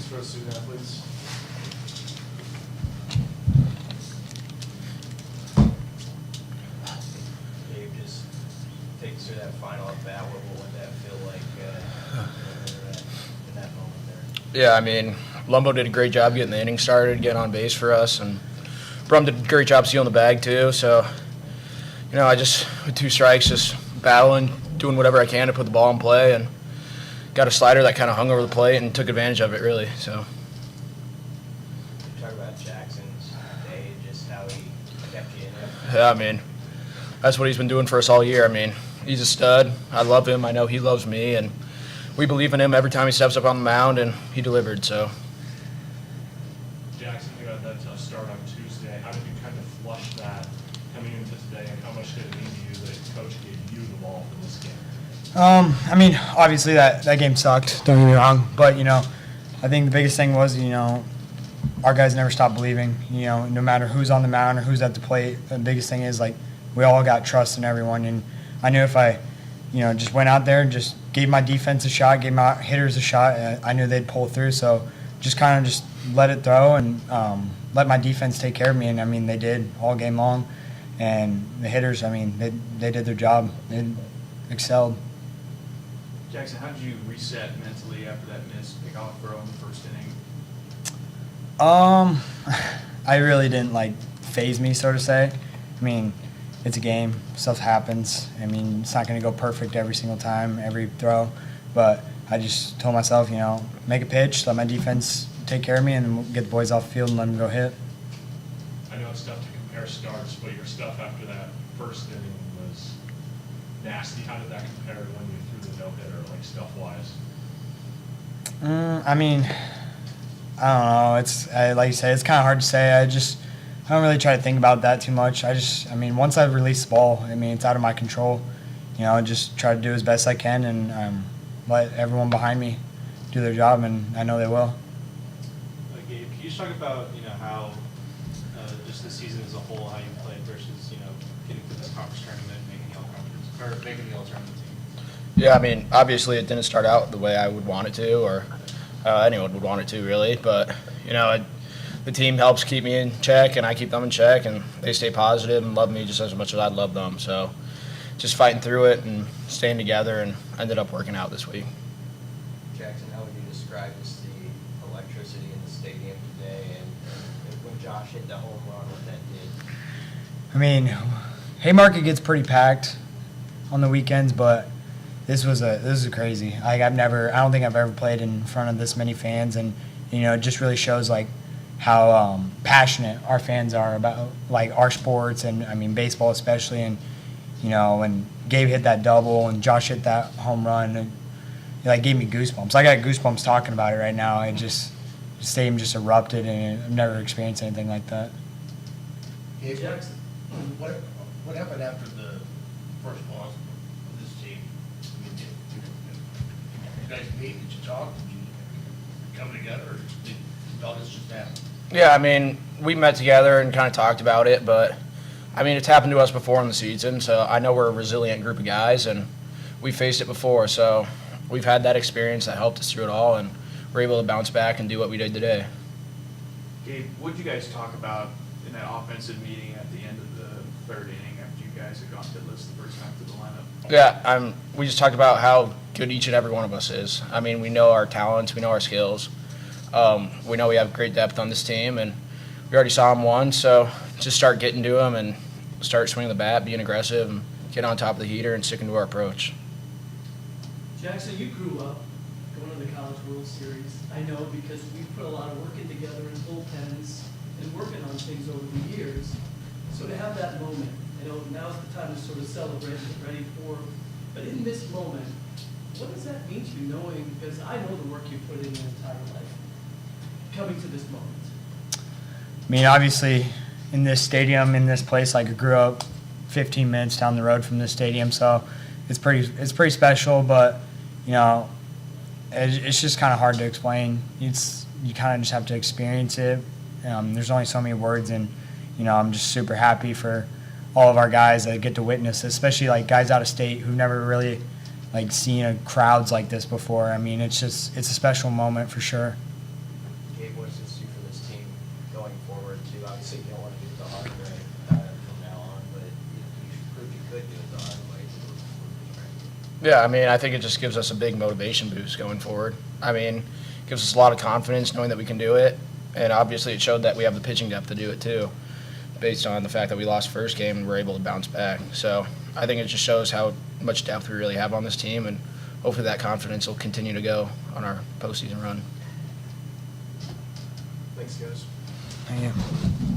for the student athletes. Dave, just take us through that final at bat. What would that feel like in that moment there? Yeah, I mean, Lumbo did a great job getting the inning started, getting on base for us, and Brum did a great job sealing the bag too. So, I just, with 2 strikes, just battling, doing whatever I can to put the ball in play, and got a slider that kind of hung over the plate and took advantage of it, really. So. You talk about Jackson's day, just how he kept you in it. Yeah, I mean, that's what he's been doing for us all year. I mean, he's a stud. I love him. I know he loves me, and we believe in him every time he steps up on the mound, and he delivered. So. Jackson, you had that start on Tuesday. How did you kind of flush that coming into today, and how much did it mean to you that Coach gave you the ball for this game? I mean, obviously that game sucked, don't get me wrong. But, I think the biggest thing was, our guys never stopped believing. No matter who's on the mound or who's at the plate, the biggest thing is, we all got trust in everyone. And I knew if I, just went out there and just gave my defense a shot, gave my hitters a shot, I knew they'd pull through. So just kind of just let it throw and let my defense take care of me. And, I mean, they did all game long. And the hitters, I mean, they did their job. They excelled. Jackson, how did you reset mentally after that missed pickoff throw in the first inning? I really didn't phase me, so to say. I mean, it's a game. Stuff happens. I mean, it's not going to go perfect every single time, every throw. But I just told myself, make a pitch, let my defense take care of me, and then we'll get the boys off the field and let them go hit. I know it's tough to compare starts, but your stuff after that first inning was nasty. How did that compare to when you threw the no-hitter, stuff-wise? I mean, I don't know. It's like you say, it's kind of hard to say. I don't really try to think about that too much. I mean, once I release the ball, I mean, it's out of my control. Just try to do as best I can and let everyone behind me do their job, and I know they will. Gabe, can you just talk about how just the season as a whole, how you played versus getting to the conference tournament, making the all-tournament team? Yeah, I mean, obviously it didn't start out the way I would want it to, or anyone would want it to, really. But, the team helps keep me in check, and I keep them in check, and they stay positive and love me just as much as I love them. So just fighting through it and staying together, and ended up working out this week. Jackson, how would you describe just the electricity in the stadium today, and when Josh hit the home run, what that did? I mean, Haymarket gets pretty packed on the weekends, but this was crazy. I don't think I've ever played in front of this many fans, and it just really shows how passionate our fans are about our sports, and I mean baseball especially. And when Gabe hit that double and Josh hit that home run, it gave me goosebumps. I got goosebumps talking about it right now. The stadium just erupted, and I've never experienced anything like that. Hey, Jackson, what happened after the first loss of this team? I mean, did you guys meet? Did you talk? Did you come together? Or did all this just happen? Yeah, I mean, we met together and kind of talked about it, but, I mean, it's happened to us before in the season, so I know we're a resilient group of guys, and we faced it before, so we've had that experience that helped us through it all, and we're able to bounce back and do what we did today. Gabe, what did you guys talk about in that offensive meeting at the end of the third inning after you guys had gone hitless the first time through the lineup? Yeah, we just talked about how good each and every one of us is. I mean, we know our talents, we know our skills. We know we have great depth on this team, and we already saw them once, so just start getting to them and start swinging the bat, being aggressive, and get on top of the heater and sticking to our approach. Jackson, you grew up going to the College World Series. I know because we put a lot of work in together in bullpens and working on things over the years. So to have that moment, now's the time to sort of celebrate and get ready for. But in this moment, what does that mean to you, knowing, because I know the work you put in your entire life, coming to this moment? I mean, obviously, in this stadium, in this place, I grew up 15 minutes down the road from this stadium, so it's pretty special. But it's just kind of hard to explain. You kind of just have to experience it. There's only so many words, and I'm just super happy for all of our guys that get to witness this, especially guys out of state who've never really seen crowds like this before. I mean, it's a special moment for sure. Gabe, what does this do for this team going forward too? Obviously, you don't want to do it the hard way from now on, but you proved you could do it the hard way. Yeah, I mean, I think it just gives us a big motivation boost going forward. I mean, gives us a lot of confidence knowing that we can do it, and obviously it showed that we have the pitching depth to do it too, based on the fact that we lost first game and we're able to bounce back. So I think it just shows how much depth we really have on this team, and hopefully that confidence will continue to go on our postseason run. Thanks, guys. Thank you.